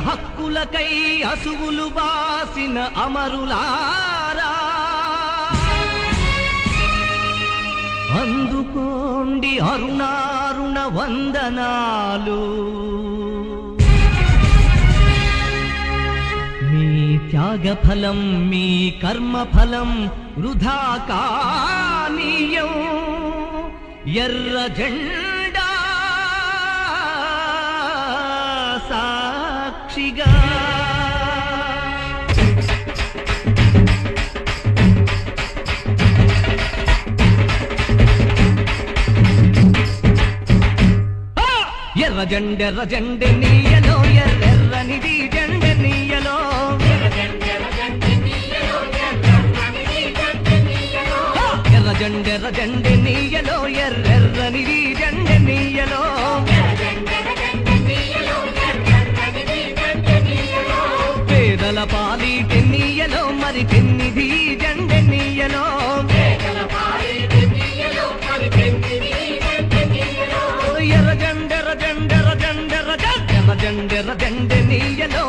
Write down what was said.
హక్కులకై అసువులు బాసిన అమరులారా, అందుకోండి అరుణారుణ వందనాలు. మీ త్యాగఫలం మీ కర్మఫలం వృధా కానీయం. ఎర్ర జెండా సాక్షిగా ఎర్ర జెండె నీయలో ఎర్రెర్రనిది జెండె నీయలో. ఎర్ర జెండె నీయలో ఎర్రెర్రనిది జెండె నీయలో. పేదల పాలిటి నీయలో మరి పెన్నిది జెండె నీయలో. ఎర్ర జెండె నీయలో